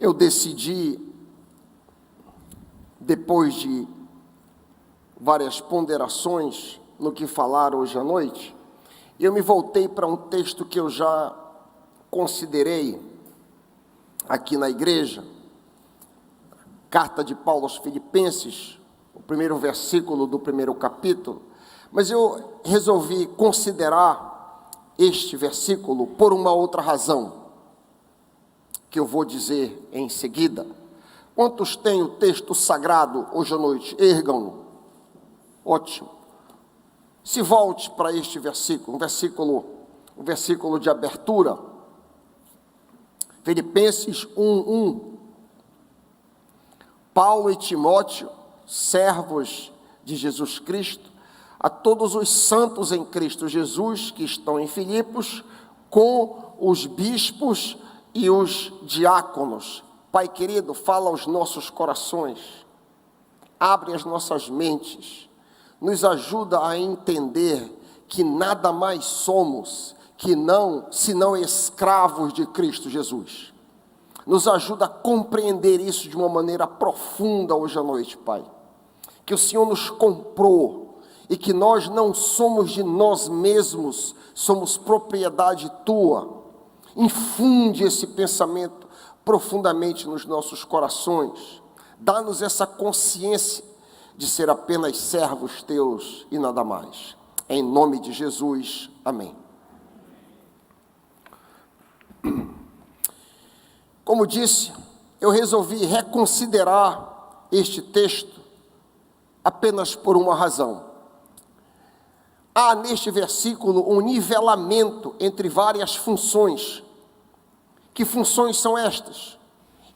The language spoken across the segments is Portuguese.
eu decidi, depois de várias ponderações no que falar hoje à noite, eu me voltei para um texto que eu já considerei aqui na igreja, carta de Paulo aos Filipenses, o primeiro versículo do primeiro capítulo, mas eu resolvi considerar este versículo por uma outra razão, que eu vou dizer em seguida. Quantos têm o texto sagrado hoje à noite? Ergam-no. Ótimo. Se volte para este versículo, um versículo de abertura. Filipenses 1:1. Paulo e Timóteo, servos de Jesus Cristo, a todos os santos em Cristo Jesus que estão em Filipos, com os bispos e os diáconos. Pai querido, fala aos nossos corações, abre as nossas mentes, nos ajuda a entender que nada mais somos senão escravos de Cristo Jesus. Nos ajuda a compreender isso de uma maneira profunda hoje à noite, Pai. Que o Senhor nos comprou e que nós não somos de nós mesmos, somos propriedade Tua. Infunde esse pensamento profundamente nos nossos corações. Dá-nos essa consciência de ser apenas servos Teus e nada mais. Em nome de Jesus, amém. Como disse, eu resolvi reconsiderar este texto apenas por uma razão. Há neste versículo um nivelamento entre várias funções. Que funções são estas?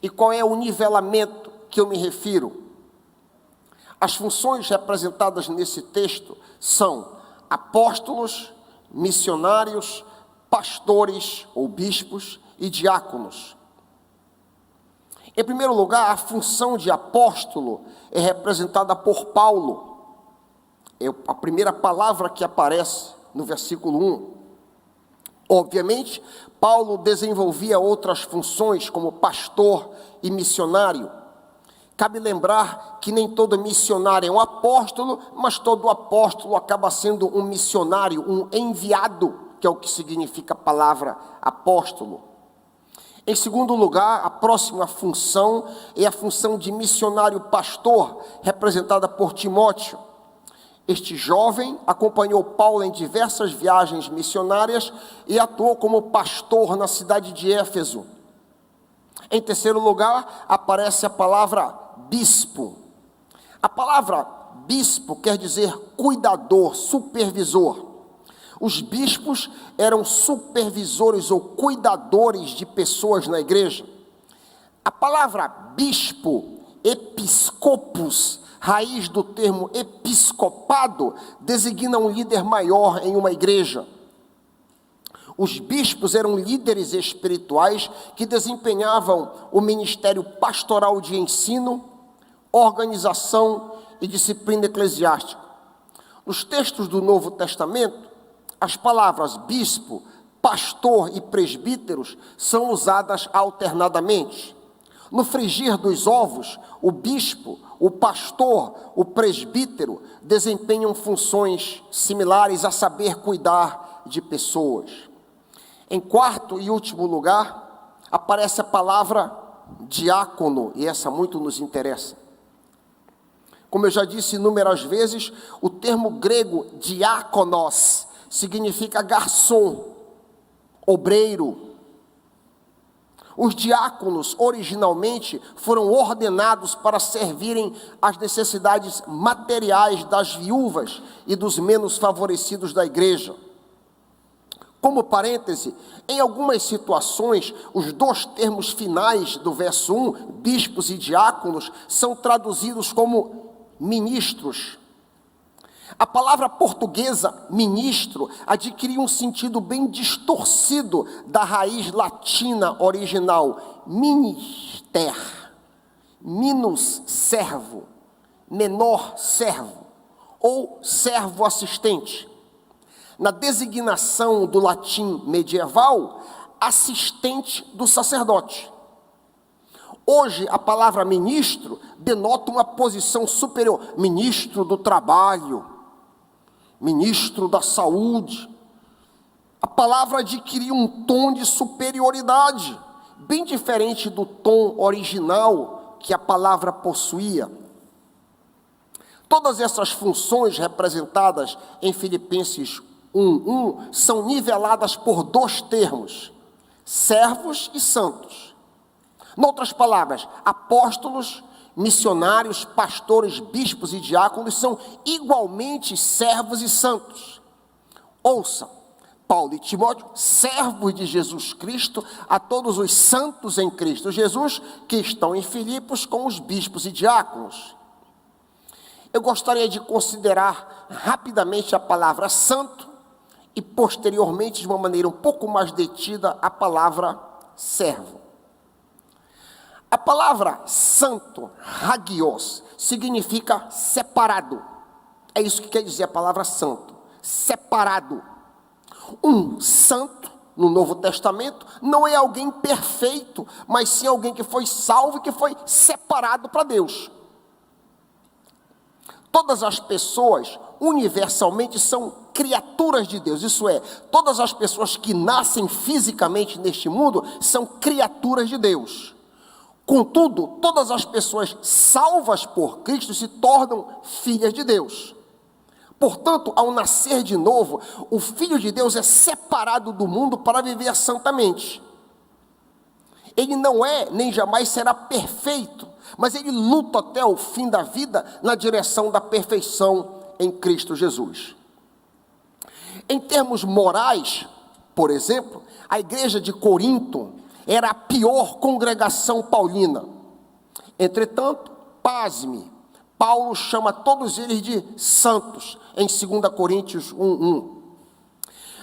E qual é o nivelamento que eu me refiro? As funções representadas nesse texto são apóstolos, missionários, pastores ou bispos e diáconos. Em primeiro lugar, a função de apóstolo é representada por Paulo. É a primeira palavra que aparece no versículo 1. Obviamente, Paulo desenvolvia outras funções como pastor e missionário. Cabe lembrar que nem todo missionário é um apóstolo, mas todo apóstolo acaba sendo um missionário, um enviado, que é o que significa a palavra apóstolo. Em segundo lugar, a próxima função é a função de missionário pastor, representada por Timóteo. Este jovem acompanhou Paulo em diversas viagens missionárias e atuou como pastor na cidade de Éfeso. Em terceiro lugar, aparece a palavra bispo. A palavra bispo quer dizer cuidador, supervisor. Os bispos eram supervisores ou cuidadores de pessoas na igreja. A palavra bispo, episcopos, raiz do termo episcopado, designa um líder maior em uma igreja. Os bispos eram líderes espirituais que desempenhavam o ministério pastoral de ensino, organização e disciplina eclesiástica. Nos textos do Novo Testamento, as palavras bispo, pastor e presbíteros são usadas alternadamente. No frigir dos ovos, o bispo, o pastor, o presbítero desempenham funções similares, a saber, cuidar de pessoas. Em quarto e último lugar, aparece a palavra diácono, e essa muito nos interessa. Como eu já disse inúmeras vezes, o termo grego diáconos significa garçom, obreiro. Os diáconos, originalmente, foram ordenados para servirem às necessidades materiais das viúvas e dos menos favorecidos da igreja. Como parêntese, em algumas situações, os dois termos finais do verso 1, bispos e diáconos, são traduzidos como ministros. A palavra portuguesa, ministro, adquiriu um sentido bem distorcido da raiz latina original, minister, minus servo, menor servo, ou servo assistente. Na designação do latim medieval, assistente do sacerdote. Hoje, a palavra ministro denota uma posição superior. Ministro do trabalho, ministro da saúde. A palavra adquiriu um tom de superioridade, bem diferente do tom original que a palavra possuía. Todas essas funções representadas em Filipenses 1:1 são niveladas por dois termos: servos e santos. Em outras palavras, apóstolos, missionários, pastores, bispos e diáconos são igualmente servos e santos. Ouça, Paulo e Timóteo, servos de Jesus Cristo, a todos os santos em Cristo Jesus, que estão em Filipos com os bispos e diáconos. Eu gostaria de considerar rapidamente a palavra santo e posteriormente, de uma maneira um pouco mais detida, a palavra servo. A palavra santo, hagios, significa separado. É isso que quer dizer a palavra santo, separado. Um santo, no Novo Testamento, não é alguém perfeito, mas sim alguém que foi salvo e que foi separado para Deus. Todas as pessoas, universalmente, são criaturas de Deus. Isso é, todas as pessoas que nascem fisicamente neste mundo são criaturas de Deus. Contudo, todas as pessoas salvas por Cristo se tornam filhas de Deus. Portanto, ao nascer de novo, o Filho de Deus é separado do mundo para viver santamente. Ele não é, nem jamais será perfeito, mas ele luta até o fim da vida na direção da perfeição em Cristo Jesus. Em termos morais, por exemplo, a igreja de Corinto era a pior congregação paulina. Entretanto, pasme, Paulo chama todos eles de santos, em 2 Coríntios 1:1.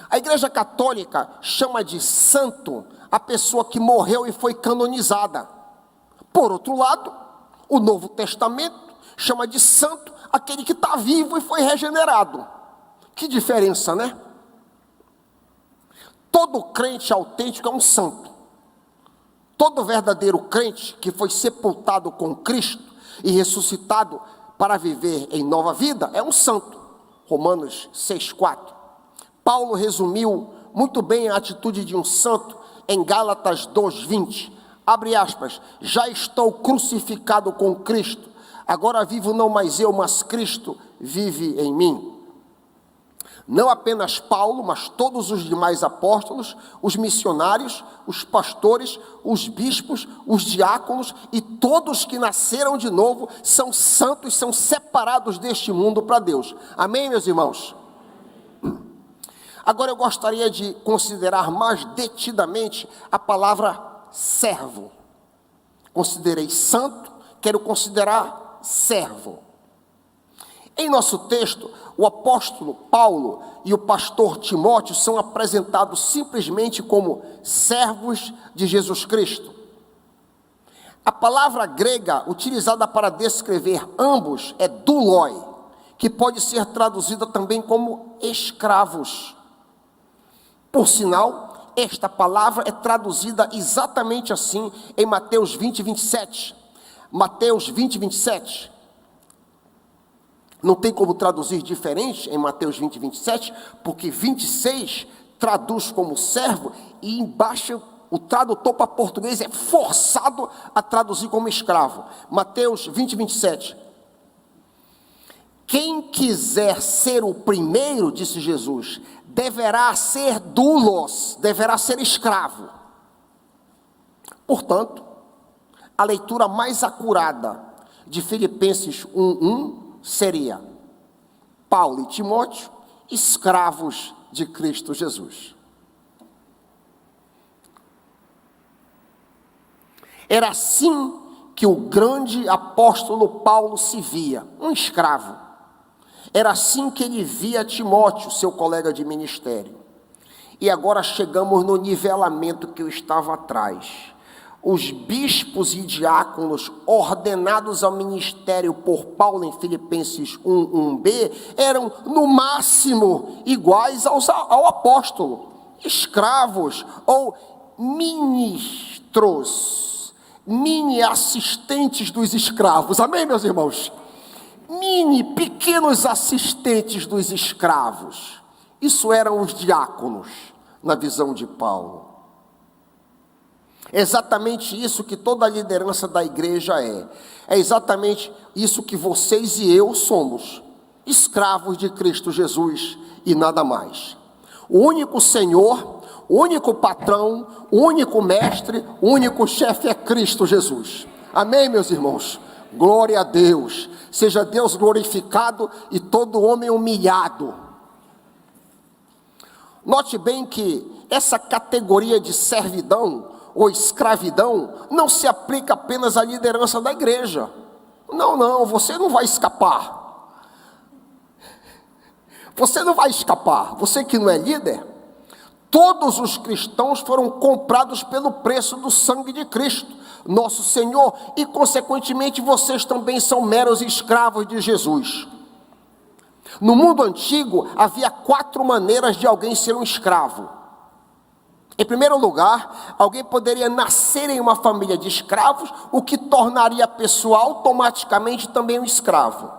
A igreja católica chama de santo a pessoa que morreu e foi canonizada. Por outro lado, o Novo Testamento chama de santo aquele que está vivo e foi regenerado. Que diferença, né? Todo crente autêntico é um santo. Todo verdadeiro crente que foi sepultado com Cristo e ressuscitado para viver em nova vida é um santo. Romanos 6:4. Paulo resumiu muito bem a atitude de um santo em Gálatas 2:20. Abre aspas, já estou crucificado com Cristo, agora vivo não mais eu, mas Cristo vive em mim. Não apenas Paulo, mas todos os demais apóstolos, os missionários, os pastores, os bispos, os diáconos e todos que nasceram de novo são santos, são separados deste mundo para Deus. Amém, meus irmãos? Agora eu gostaria de considerar mais detidamente a palavra servo. Considerei santo, quero considerar servo. Em nosso texto, o apóstolo Paulo e o pastor Timóteo são apresentados simplesmente como servos de Jesus Cristo. A palavra grega utilizada para descrever ambos é douloi, que pode ser traduzida também como escravos. Por sinal, esta palavra é traduzida exatamente assim em Mateus 20:27. Mateus 20:27. Não tem como traduzir diferente em Mateus 20:27, porque 26 traduz como servo e embaixo o tradutor para português é forçado a traduzir como escravo. Mateus 20:27. Quem quiser ser o primeiro, disse Jesus, deverá ser doulos, deverá ser escravo. Portanto, a leitura mais acurada de Filipenses 1:1 seria Paulo e Timóteo, escravos de Cristo Jesus. Era assim que o grande apóstolo Paulo se via, um escravo. Era assim que ele via Timóteo, seu colega de ministério. E agora chegamos no nivelamento que eu estava atrás. Os bispos e diáconos ordenados ao ministério por Paulo em Filipenses 1:1b eram no máximo iguais ao apóstolo, escravos ou ministros. mini assistentes dos escravos. Amém, meus irmãos? Pequenos assistentes dos escravos. Isso eram os diáconos, na visão de Paulo. É exatamente isso que toda a liderança da igreja é. É exatamente isso que vocês e eu somos. Escravos de Cristo Jesus e nada mais. O único Senhor, o único patrão, o único mestre, o único chefe é Cristo Jesus. Amém, meus irmãos? Glória a Deus. Seja Deus glorificado e todo homem humilhado. Note bem que essa categoria de servidão ou escravidão não se aplica apenas à liderança da igreja. Não, você não vai escapar. Você não vai escapar. Você que não é líder, todos os cristãos foram comprados pelo preço do sangue de Cristo, nosso Senhor, e consequentemente vocês também são meros escravos de Jesus. No mundo antigo havia 4 maneiras de alguém ser um escravo. Em primeiro lugar, alguém poderia nascer em uma família de escravos, o que tornaria a pessoa automaticamente também um escravo.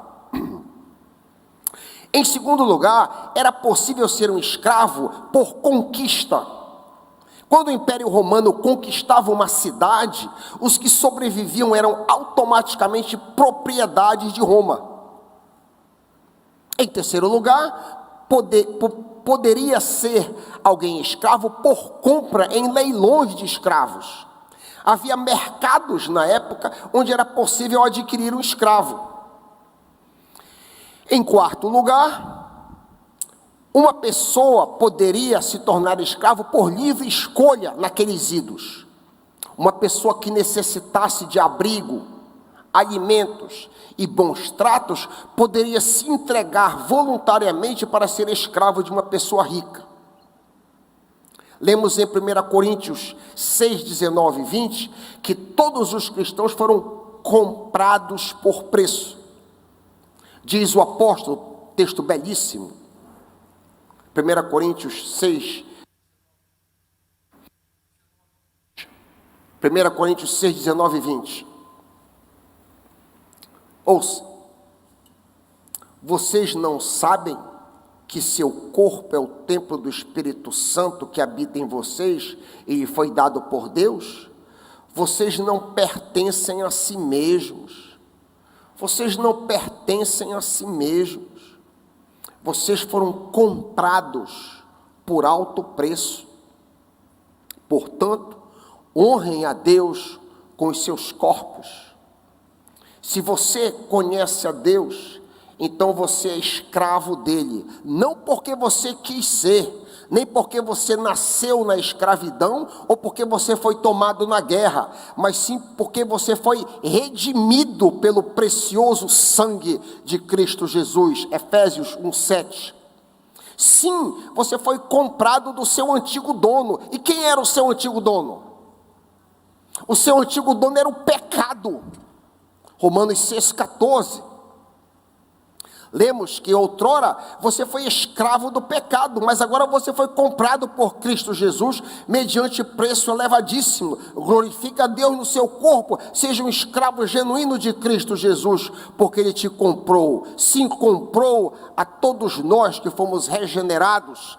Em segundo lugar, era possível ser um escravo por conquista. Quando o Império Romano conquistava uma cidade, os que sobreviviam eram automaticamente propriedades de Roma. Em terceiro lugar, poderia ser alguém escravo por compra em leilões de escravos. Havia mercados na época onde era possível adquirir um escravo. Em quarto lugar, uma pessoa poderia se tornar escravo por livre escolha naqueles idos. Uma pessoa que necessitasse de abrigo, alimentos e bons tratos, poderia se entregar voluntariamente para ser escravo de uma pessoa rica. Lemos em 1 Coríntios 6, 19 e 20, que todos os cristãos foram comprados por preço. Diz o apóstolo, texto belíssimo, 1 Coríntios 6, 1 Coríntios 6, 19 e 20. Ouça, vocês não sabem que seu corpo é o templo do Espírito Santo que habita em vocês e foi dado por Deus? Vocês não pertencem a si mesmos. Vocês não pertencem a si mesmos. Vocês foram comprados por alto preço. Portanto, honrem a Deus com os seus corpos. Se você conhece a Deus, então você é escravo dele, não porque você quis ser, nem porque você nasceu na escravidão, ou porque você foi tomado na guerra, mas sim porque você foi redimido pelo precioso sangue de Cristo Jesus, Efésios 1:7. Sim, você foi comprado do seu antigo dono. E quem era o seu antigo dono? O seu antigo dono era o pecado. Romanos 6,14. Lemos que outrora você foi escravo do pecado, mas agora você foi comprado por Cristo Jesus, mediante preço elevadíssimo. Glorifica a Deus no seu corpo, seja um escravo genuíno de Cristo Jesus, porque Ele te comprou. Sim, comprou a todos nós que fomos regenerados.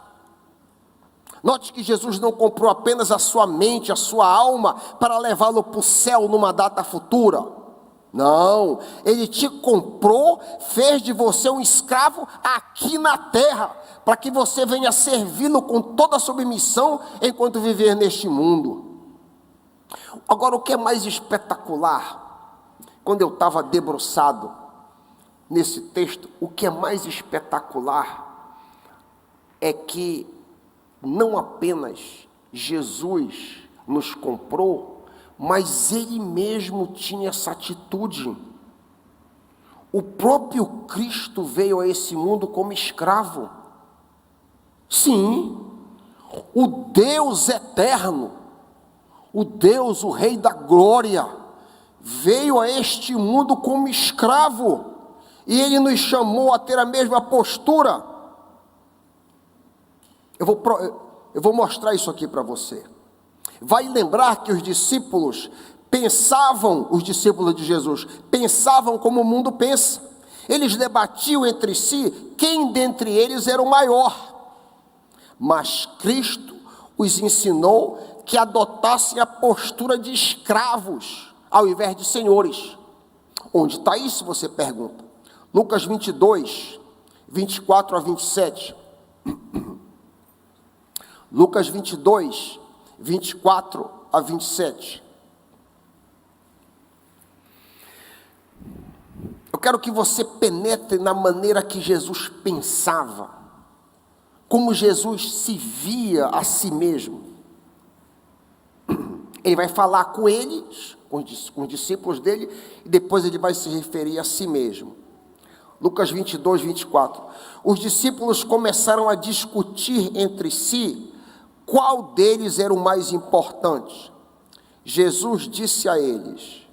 Note que Jesus não comprou apenas a sua mente, a sua alma, para levá-lo para o céu numa data futura. Não, Ele te comprou, fez de você um escravo aqui na terra, para que você venha servi-lo com toda a submissão enquanto viver neste mundo. Agora, o que é mais espetacular, quando eu estava debruçado nesse texto, o que é mais espetacular é que não apenas Jesus nos comprou, mas Ele mesmo tinha essa atitude. O próprio Cristo veio a esse mundo como escravo. Sim, o Deus eterno, o Deus, o Rei da Glória, veio a este mundo como escravo, e Ele nos chamou a ter a mesma postura. Eu vou mostrar isso aqui para você. Vai lembrar que os discípulos pensavam, os discípulos de Jesus, pensavam como o mundo pensa. Eles debatiam entre si quem dentre eles era o maior. Mas Cristo os ensinou que adotassem a postura de escravos, ao invés de senhores. Onde está isso, você pergunta? Lucas 22, 24 a 27. Lucas 22, 24 a 27. Eu quero que você penetre na maneira que Jesus pensava, como Jesus se via a si mesmo. Ele vai falar com eles, com os discípulos dele, e depois ele vai se referir a si mesmo. Lucas 22, 24. Os discípulos começaram a discutir entre si qual deles era o mais importante. Jesus disse a eles: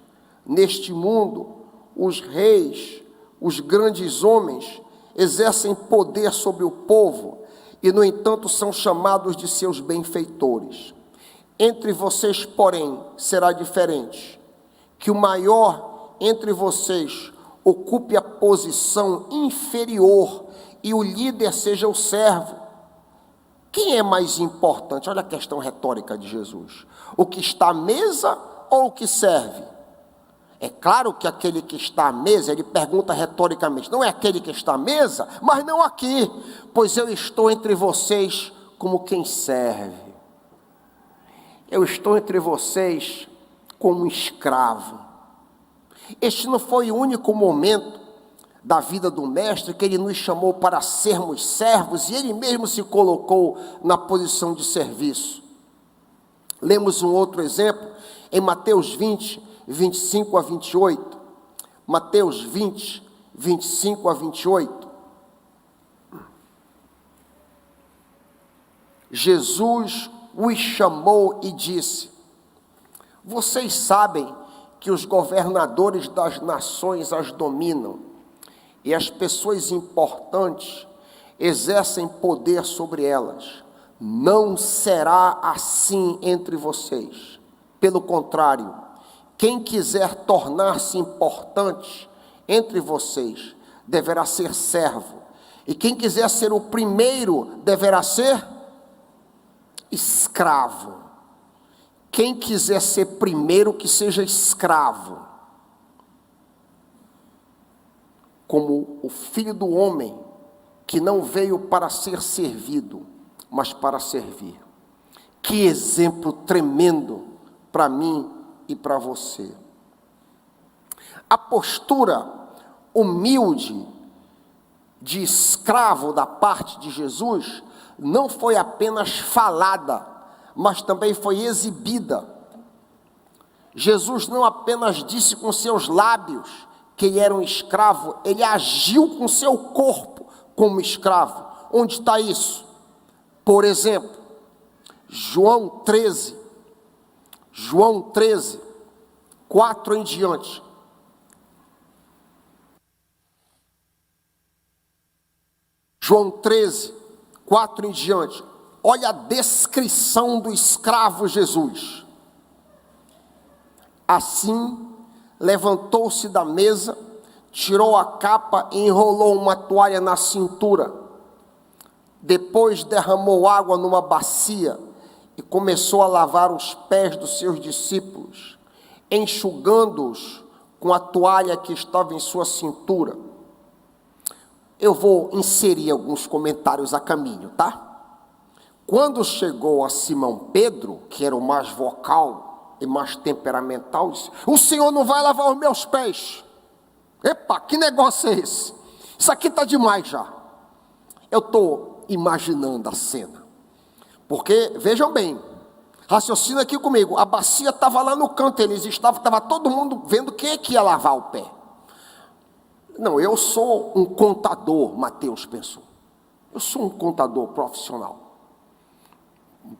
neste mundo, os reis, os grandes homens, exercem poder sobre o povo e, no entanto, são chamados de seus benfeitores. Entre vocês, porém, será diferente, que o maior entre vocês ocupe a posição inferior e o líder seja o servo. Quem é mais importante? Olha a questão retórica de Jesus. O que está à mesa ou o que serve? É claro que aquele que está à mesa, ele pergunta retoricamente, não é aquele que está à mesa, mas não aqui, pois eu estou entre vocês como quem serve. Eu estou entre vocês como um escravo. Este não foi o único momento da vida do Mestre que ele nos chamou para sermos servos, e ele mesmo se colocou na posição de serviço. Lemos um outro exemplo em Mateus 20, 25 a 28. Mateus 20, 25 a 28. Jesus os chamou e disse: vocês sabem que os governadores das nações as dominam, e as pessoas importantes exercem poder sobre elas. Não será assim entre vocês. Pelo contrário, quem quiser tornar-se importante entre vocês deverá ser servo, e quem quiser ser o primeiro deverá ser escravo. Quem quiser ser primeiro, que seja escravo, como o Filho do Homem, que não veio para ser servido, mas para servir. Que exemplo tremendo para mim e para você. A postura humilde de escravo da parte de Jesus não foi apenas falada, mas também foi exibida. Jesus não apenas disse com seus lábios que ele era um escravo, ele agiu com seu corpo como escravo. Onde está isso? Por exemplo, João 13, 4 em diante. João 13, 4 em diante. Olha a descrição do escravo Jesus. Assim, levantou-se da mesa, tirou a capa e enrolou uma toalha na cintura. Depois derramou água numa bacia e começou a lavar os pés dos seus discípulos, enxugando-os com a toalha que estava em sua cintura. Eu vou inserir alguns comentários a caminho, tá? Quando chegou a Simão Pedro, que era o mais vocal e mais temperamental, disse: o Senhor não vai lavar os meus pés? Epa, que negócio é esse? Isso aqui está demais já. Eu estou imaginando a cena, porque, vejam bem, raciocina aqui comigo, a bacia estava lá no canto, estava todo mundo vendo quem é que ia lavar o pé. Não, eu sou um contador, Mateus pensou. Eu sou um contador profissional.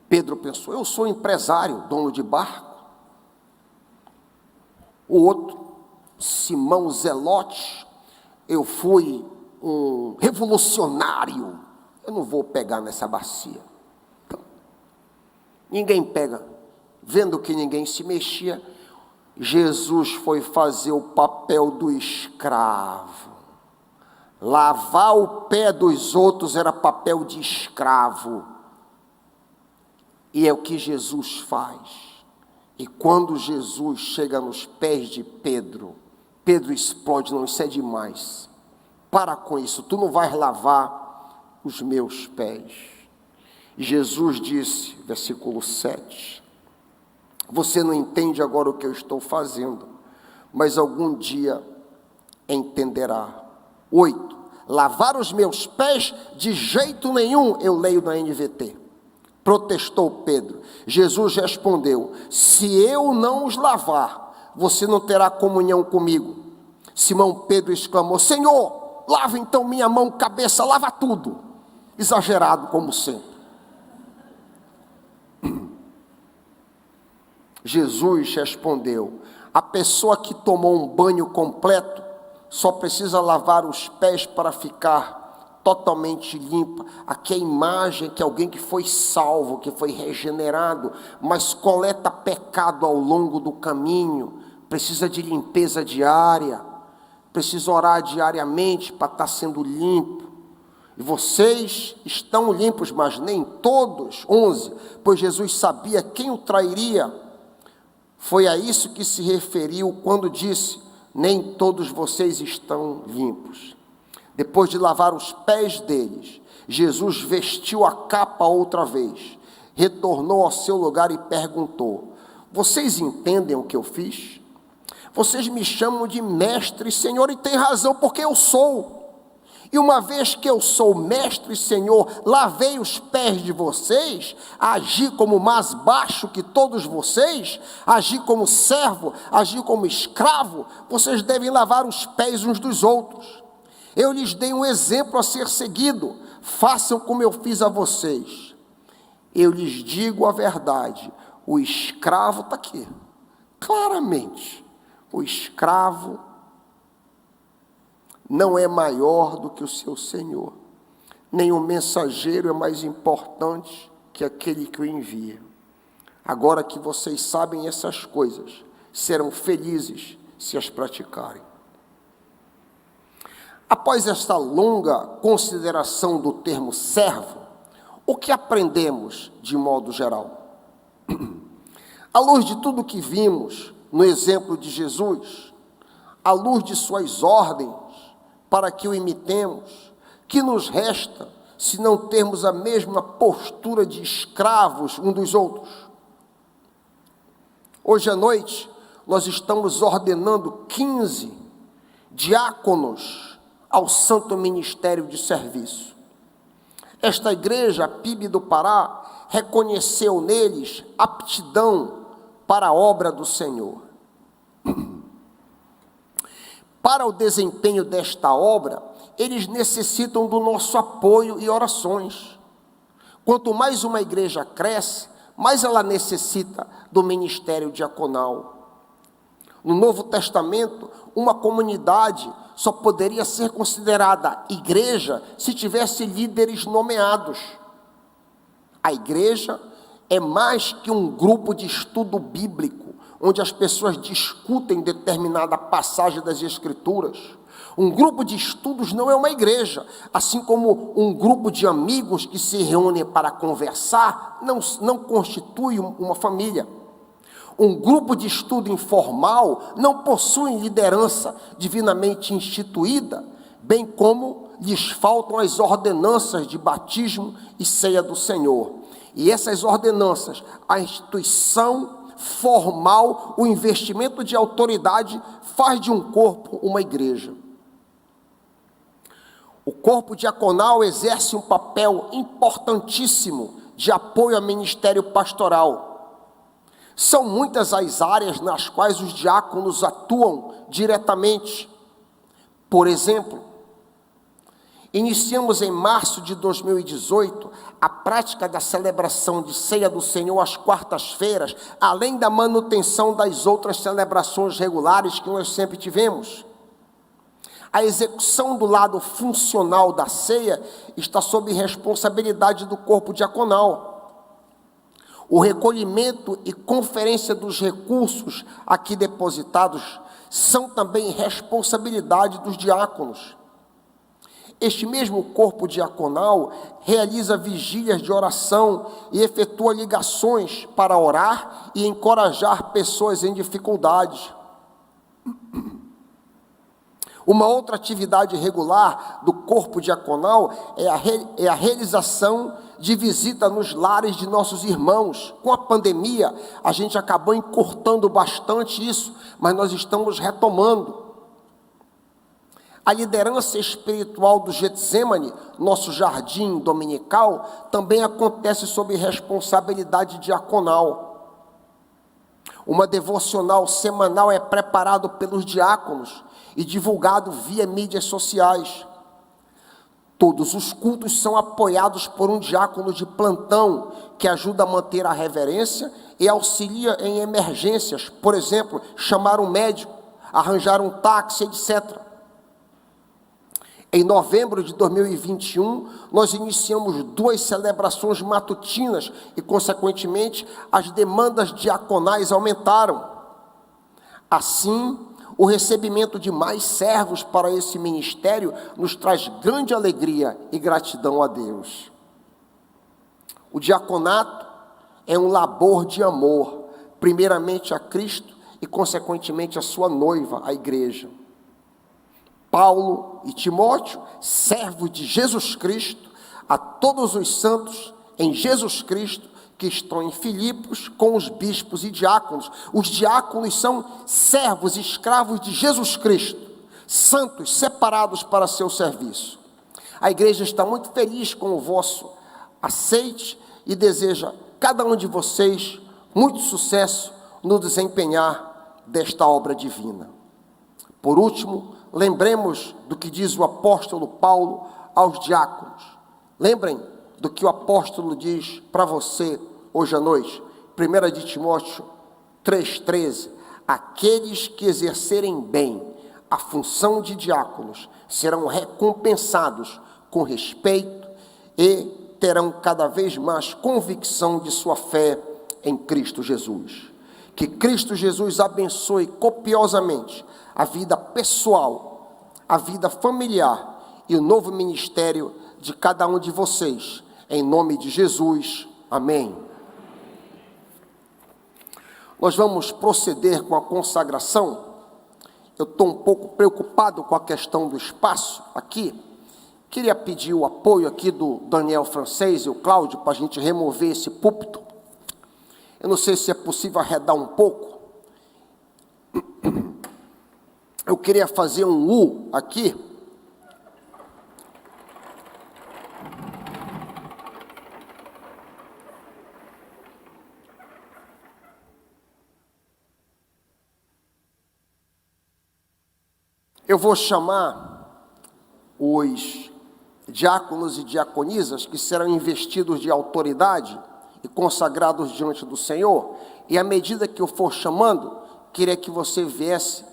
Pedro pensou, eu sou empresário, dono de barco. O outro, Simão Zelote, eu fui um revolucionário. Eu não vou pegar nessa bacia. Então, ninguém pega. Vendo que ninguém se mexia, Jesus foi fazer o papel do escravo. Lavar o pé dos outros era papel de escravo. E é o que Jesus faz. E quando Jesus chega nos pés de Pedro, Pedro explode, não, isso é demais. Para com isso, tu não vais lavar os meus pés. E Jesus disse, versículo 7, você não entende agora o que eu estou fazendo, mas algum dia entenderá. 8, lavar os meus pés de jeito nenhum, eu leio na NVT. Protestou Pedro. Jesus respondeu, se eu não os lavar, você não terá comunhão comigo. Simão Pedro exclamou, Senhor, lava então minha mão, cabeça, lava tudo. Exagerado como sempre. Jesus respondeu, a pessoa que tomou um banho completo, só precisa lavar os pés para ficar totalmente limpa. Aqui é a imagem que alguém que foi salvo, que foi regenerado, mas coleta pecado ao longo do caminho, precisa de limpeza diária, precisa orar diariamente para estar sendo limpo. E vocês estão limpos, mas nem todos. 11, pois Jesus sabia quem o trairia. Foi a isso que se referiu quando disse, nem todos vocês estão limpos. Depois de lavar os pés deles, Jesus vestiu a capa outra vez, retornou ao seu lugar e perguntou, vocês entendem o que eu fiz? Vocês me chamam de mestre e senhor, e tem razão, porque eu sou. E uma vez que eu sou mestre e senhor, lavei os pés de vocês, agi como mais baixo que todos vocês, agi como servo, agi como escravo, vocês devem lavar os pés uns dos outros. Eu lhes dei um exemplo a ser seguido, façam como eu fiz a vocês. Eu lhes digo a verdade, o escravo está aqui, claramente, o escravo não é maior do que o seu senhor, nem o mensageiro é mais importante que aquele que o envia. Agora que vocês sabem essas coisas, serão felizes se as praticarem. Após esta longa consideração do termo servo, o que aprendemos de modo geral? À luz de tudo que vimos no exemplo de Jesus, à luz de suas ordens, para que o imitemos, que nos resta se não termos a mesma postura de escravos uns dos outros? Hoje à noite, nós estamos ordenando 15 diáconos ao Santo Ministério de Serviço. Esta igreja, a PIB do Pará, reconheceu neles aptidão para a obra do Senhor. Para o desempenho desta obra, eles necessitam do nosso apoio e orações. Quanto mais uma igreja cresce, mais ela necessita do ministério diaconal. No Novo Testamento, uma comunidade só poderia ser considerada igreja se tivesse líderes nomeados. A igreja é mais que um grupo de estudo bíblico, onde as pessoas discutem determinada passagem das Escrituras. Um grupo de estudos não é uma igreja, assim como um grupo de amigos que se reúnem para conversar não constitui uma família. Um grupo de estudo informal não possui liderança divinamente instituída, bem como lhes faltam as ordenanças de batismo e ceia do Senhor. E essas ordenanças, a instituição formal, o investimento de autoridade faz de um corpo uma igreja. O corpo diaconal exerce um papel importantíssimo de apoio ao ministério pastoral. São muitas as áreas nas quais os diáconos atuam diretamente. Por exemplo, iniciamos em março de 2018 a prática da celebração de ceia do Senhor às quartas-feiras, além da manutenção das outras celebrações regulares que nós sempre tivemos. A execução do lado funcional da ceia está sob responsabilidade do corpo diaconal. O recolhimento e conferência dos recursos aqui depositados são também responsabilidade dos diáconos. Este mesmo corpo diaconal realiza vigílias de oração e efetua ligações para orar e encorajar pessoas em dificuldades. Uma outra atividade regular do corpo diaconal é a realização de visita nos lares de nossos irmãos. Com a pandemia, a gente acabou encurtando bastante isso, mas nós estamos retomando. A liderança espiritual do Getsemane, nosso jardim dominical, também acontece sob responsabilidade diaconal. Uma devocional semanal é preparado pelos diáconos e divulgado via mídias sociais. Todos os cultos são apoiados por um diácono de plantão, que ajuda a manter a reverência e auxilia em emergências, por exemplo, chamar um médico, arranjar um táxi, etc. Em novembro de 2021, nós iniciamos 2 celebrações matutinas e, consequentemente, as demandas diaconais aumentaram. Assim, o recebimento de mais servos para esse ministério nos traz grande alegria e gratidão a Deus. O diaconato é um labor de amor, primeiramente a Cristo e, consequentemente, a sua noiva, a igreja. Paulo e Timóteo, servos de Jesus Cristo, a todos os santos em Jesus Cristo, que estão em Filipos com os bispos e diáconos. Os diáconos são servos, escravos de Jesus Cristo, santos, separados para seu serviço. A igreja está muito feliz com o vosso aceite e deseja cada um de vocês muito sucesso no desempenhar desta obra divina. Por último, lembremos do que diz o apóstolo Paulo aos diáconos. Lembrem do que o apóstolo diz para você hoje à noite. 1 de Timóteo 3,13. Aqueles que exercerem bem a função de diáconos serão recompensados com respeito e terão cada vez mais convicção de sua fé em Cristo Jesus. Que Cristo Jesus abençoe copiosamente a vida pessoal, a vida familiar e o novo ministério de cada um de vocês. Em nome de Jesus, amém. Nós vamos proceder com a consagração. Eu estou um pouco preocupado com a questão do espaço aqui. Queria pedir o apoio aqui do Daniel Francês e o Cláudio para a gente remover esse púlpito. Eu não sei se é possível arredar um pouco. Eu queria fazer um U aqui. Eu vou chamar os diáconos e diaconisas que serão investidos de autoridade e consagrados diante do Senhor, e à medida que eu for chamando, queria que você viesse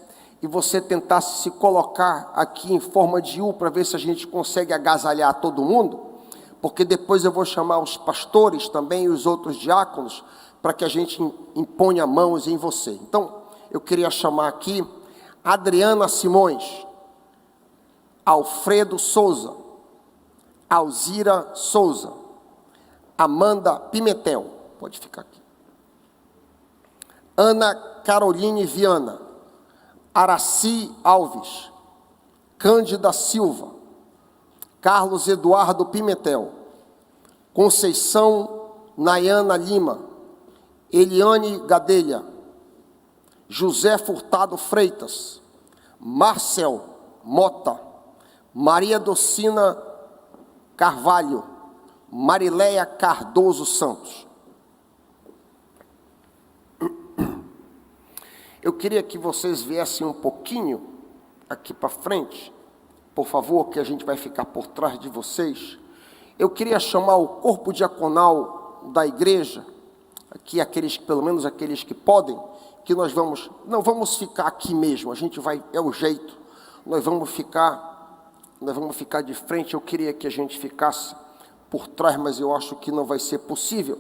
e você tentasse se colocar aqui em forma de U, para ver se a gente consegue agasalhar todo mundo, porque depois eu vou chamar os pastores também e os outros diáconos, para que a gente imponha mãos em você. Então, eu queria chamar aqui Adriana Simões, Alfredo Souza, Alzira Souza, Amanda Pimentel, pode ficar aqui, Ana Caroline Viana, Araci Alves, Cândida Silva, Carlos Eduardo Pimentel, Conceição Nayana Lima, Eliane Gadelha, José Furtado Freitas, Marcel Mota, Maria Docina Carvalho, Marileia Cardoso Santos. Eu queria que vocês viessem um pouquinho aqui para frente, por favor, que a gente vai ficar por trás de vocês. Eu queria chamar o corpo diaconal da igreja, aqui aqueles, pelo menos aqueles que podem, que nós não vamos ficar aqui mesmo, a gente vai, é o jeito, nós vamos ficar de frente. Eu queria que a gente ficasse por trás, mas eu acho que não vai ser possível,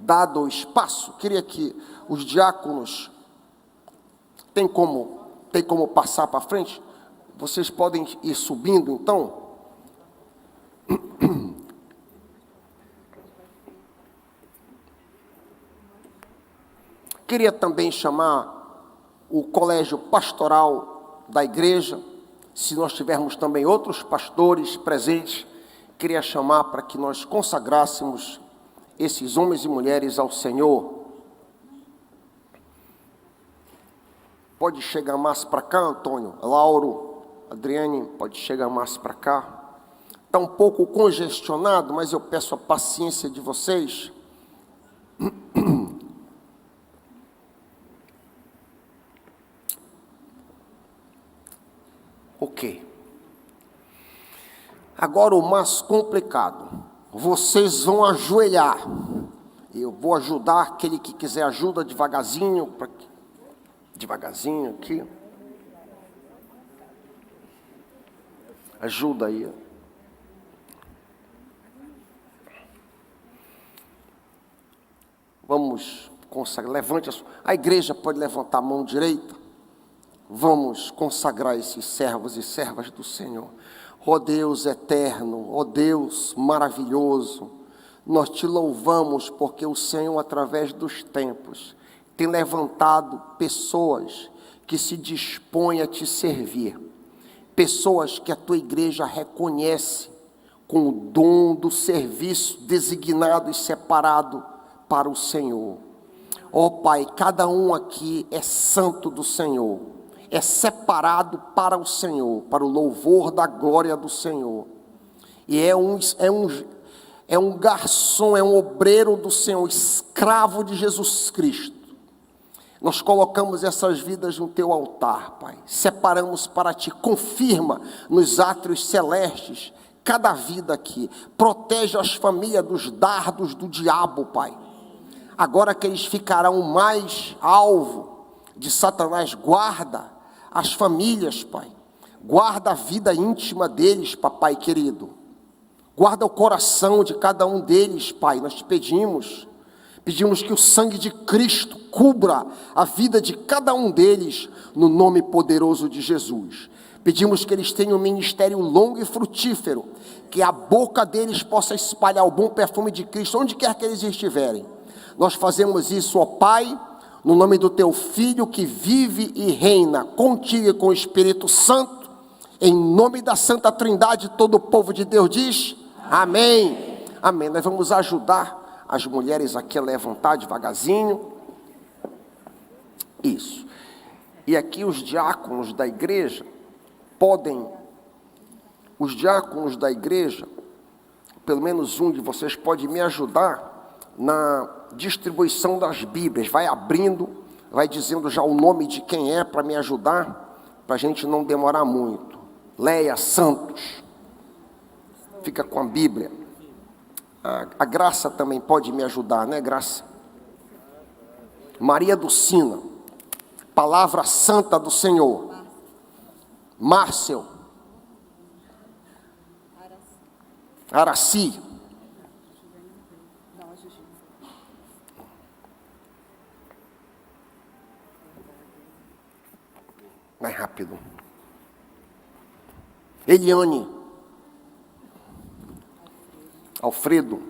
dado o espaço, queria que os diáconos, tem como passar para frente? Vocês podem ir subindo, então. Queria também chamar o colégio pastoral da igreja, se nós tivermos também outros pastores presentes, queria chamar para que nós consagrássemos esses homens e mulheres ao Senhor. Pode chegar mais para cá, Antônio, Lauro, Adriane, pode chegar mais para cá. Está um pouco congestionado, mas eu peço a paciência de vocês. Ok. Agora o mais complicado. Vocês vão ajoelhar. Eu vou ajudar aquele que quiser ajuda devagarzinho. Devagarzinho aqui. Ajuda aí. Vamos consagrar. Levante a igreja pode levantar a mão direita. Vamos consagrar esses servos e servas do Senhor. Ó Deus eterno, ó Deus maravilhoso, nós te louvamos porque o Senhor, através dos tempos, tem levantado pessoas que se dispõem a te servir. Pessoas que a tua igreja reconhece com o dom do serviço designado e separado para o Senhor. Ó Pai, cada um aqui é santo do Senhor. É separado para o Senhor, para o louvor da glória do Senhor. E é um garçom, é um obreiro do Senhor, escravo de Jesus Cristo. Nós colocamos essas vidas no teu altar, Pai. Separamos para ti, confirma nos átrios celestes cada vida aqui. Protege as famílias dos dardos do diabo, Pai. Agora que eles ficarão mais alvo de Satanás, guarda as famílias, Pai. Guarda a vida íntima deles, papai querido. Guarda o coração de cada um deles, Pai. Nós te pedimos que o sangue de Cristo cubra a vida de cada um deles, no nome poderoso de Jesus. Pedimos que eles tenham um ministério longo e frutífero, que a boca deles possa espalhar o bom perfume de Cristo, onde quer que eles estiverem. Nós fazemos isso, ó Pai, no nome do teu Filho que vive e reina contigo e com o Espírito Santo, em nome da Santa Trindade, todo o povo de Deus diz, amém. Amém. Nós vamos ajudar as mulheres aqui a levantar devagarzinho. Isso. E aqui os diáconos da igreja pelo menos um de vocês pode me ajudar na distribuição das Bíblias. Vai abrindo, vai dizendo já o nome de quem é para me ajudar, para a gente não demorar muito. Leia Santos, fica com a Bíblia. A Graça também pode me ajudar, né, Graça? Maria Dulcina, Palavra Santa do Senhor. Márcio, Araci, mais rápido. Eliane, Alfredo,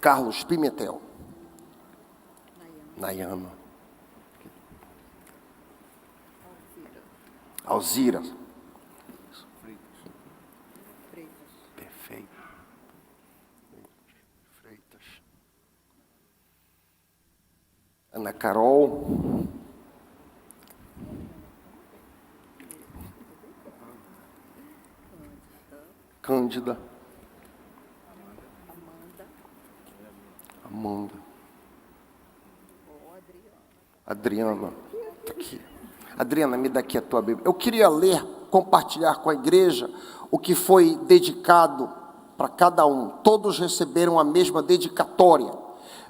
Carlos Pimentel, Nayana, Alzira, perfeito, Freitas, Ana Carol, Cândida, Amanda, Adriana, tá aqui. Adriana, me dá aqui a tua Bíblia. Eu queria ler, compartilhar com a igreja o que foi dedicado para cada um. Todos receberam a mesma dedicatória.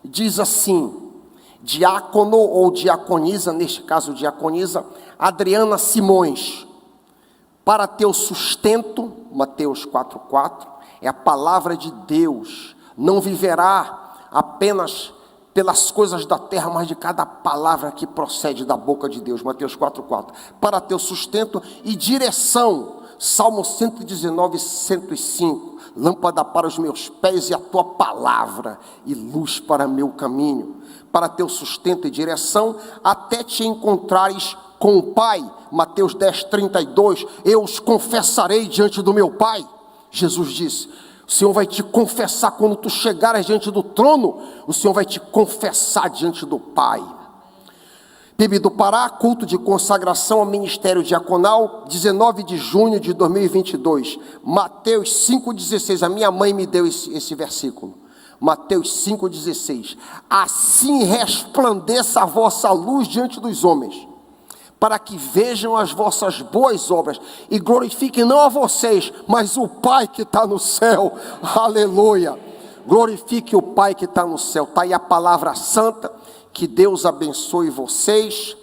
Diz assim: diácono ou diaconisa, neste caso diaconisa, Adriana Simões. para teu sustento, Mateus 4,4, é a palavra de Deus, não viverá apenas pelas coisas da terra, mas de cada palavra que procede da boca de Deus, Mateus 4,4, para teu sustento e direção, Salmo 119, 105, lâmpada para os meus pés e a tua palavra, e luz para meu caminho, para teu sustento e direção, até te encontrares com o Pai, Mateus 10, 32, eu os confessarei diante do meu Pai, Jesus disse, o Senhor vai te confessar quando tu chegares diante do trono, o Senhor vai te confessar diante do Pai. PIB do Pará, culto de consagração ao ministério diaconal, 19 de junho de 2022, Mateus 5,16, a minha mãe me deu esse versículo, Mateus 5,16, assim resplandeça a vossa luz diante dos homens, para que vejam as vossas boas obras e glorifiquem não a vocês, mas o Pai que está no céu, aleluia, glorifique o Pai que está no céu, está aí a palavra santa, que Deus abençoe vocês.